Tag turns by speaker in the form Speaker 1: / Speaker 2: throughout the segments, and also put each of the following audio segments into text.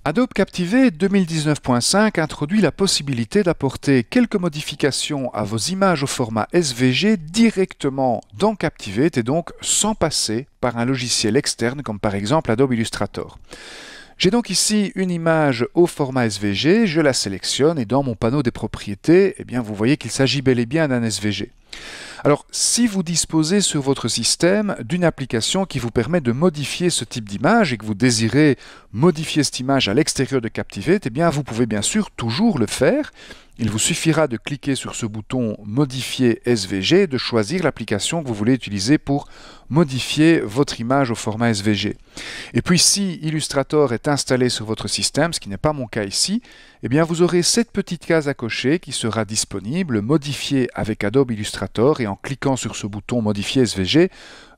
Speaker 1: Adobe Captivate 2019.5 introduit la possibilité d'apporter quelques modifications à vos images au format SVG directement dans Captivate et donc sans passer par un logiciel externe comme par exemple Adobe Illustrator. J'ai donc ici une image au format SVG, je la sélectionne et dans mon panneau des propriétés, vous voyez qu'il s'agit bel et bien d'un SVG. Alors, si vous disposez sur votre système d'une application qui vous permet de modifier ce type d'image et que vous désirez modifier cette image à l'extérieur de Captivate, vous pouvez bien sûr toujours le faire. Il vous suffira de cliquer sur ce bouton « Modifier SVG » et de choisir l'application que vous voulez utiliser pour modifier votre image au format SVG. Et puis si Illustrator est installé sur votre système, ce qui n'est pas mon cas ici, vous aurez cette petite case à cocher qui sera disponible, modifier avec Adobe Illustrator, et en cliquant sur ce bouton Modifier SVG,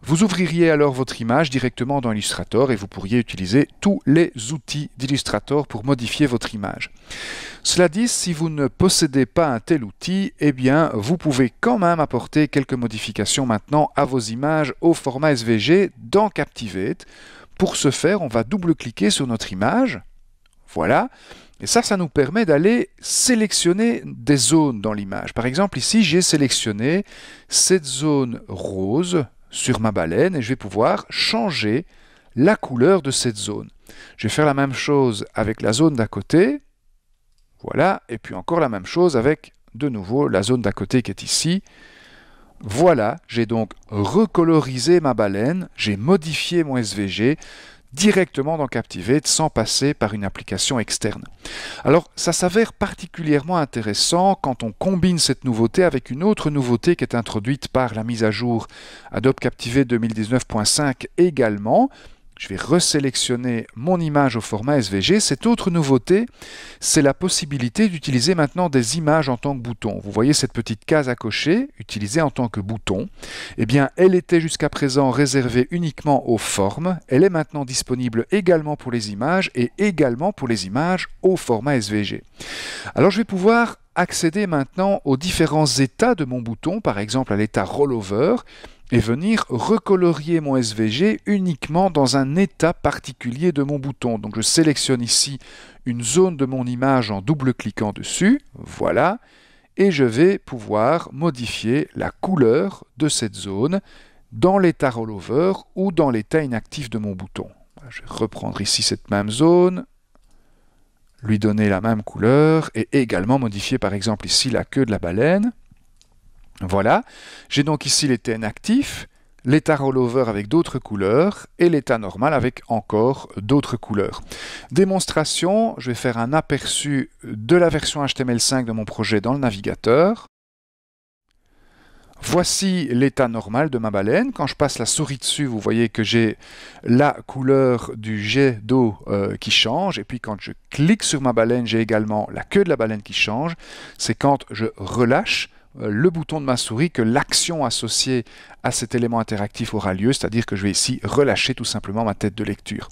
Speaker 1: vous ouvririez alors votre image directement dans Illustrator et vous pourriez utiliser tous les outils d'Illustrator pour modifier votre image. Cela dit, si vous ne possédez pas un tel outil, vous pouvez quand même apporter quelques modifications maintenant à vos images au format SVG dans Captivate. Pour ce faire, on va double-cliquer sur notre image. Voilà. Et ça nous permet d'aller sélectionner des zones dans l'image. Par exemple, ici, j'ai sélectionné cette zone rose sur ma baleine et je vais pouvoir changer la couleur de cette zone. Je vais faire la même chose avec la zone d'à côté. Voilà. Et puis encore la même chose avec, de nouveau, la zone d'à côté qui est ici. Voilà. J'ai donc recolorisé ma baleine. J'ai modifié mon SVG directement dans Captivate sans passer par une application externe. Alors, ça s'avère particulièrement intéressant quand on combine cette nouveauté avec une autre nouveauté qui est introduite par la mise à jour Adobe Captivate 2019.5 également. Je vais resélectionner mon image au format SVG. Cette autre nouveauté, c'est la possibilité d'utiliser maintenant des images en tant que bouton. Vous voyez cette petite case à cocher, utilisée en tant que bouton. Elle était jusqu'à présent réservée uniquement aux formes. Elle est maintenant disponible également pour les images et également pour les images au format SVG. Alors je vais pouvoir accéder maintenant aux différents états de mon bouton, par exemple à l'état rollover, et venir recolorier mon SVG uniquement dans un état particulier de mon bouton. Donc je sélectionne ici une zone de mon image en double-cliquant dessus, voilà, et je vais pouvoir modifier la couleur de cette zone dans l'état rollover ou dans l'état inactif de mon bouton. Je vais reprendre ici cette même zone, lui donner la même couleur et également modifier par exemple ici la queue de la baleine. Voilà, j'ai donc ici l'état inactif, l'état rollover avec d'autres couleurs et l'état normal avec encore d'autres couleurs. Démonstration, je vais faire un aperçu de la version HTML5 de mon projet dans le navigateur. Voici l'état normal de ma baleine. Quand je passe la souris dessus, vous voyez que j'ai la couleur du jet d'eau qui change. Et puis quand je clique sur ma baleine, j'ai également la queue de la baleine qui change. C'est quand je relâche le bouton de ma souris que l'action associée à cet élément interactif aura lieu, c'est-à-dire que je vais ici relâcher tout simplement ma tête de lecture.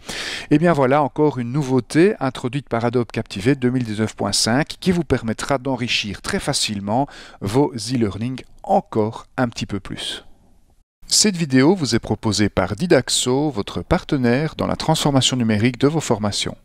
Speaker 1: Voilà encore une nouveauté introduite par Adobe Captivate 2019.5 qui vous permettra d'enrichir très facilement vos e-learning encore un petit peu plus. Cette vidéo vous est proposée par Didaxo, votre partenaire dans la transformation numérique de vos formations.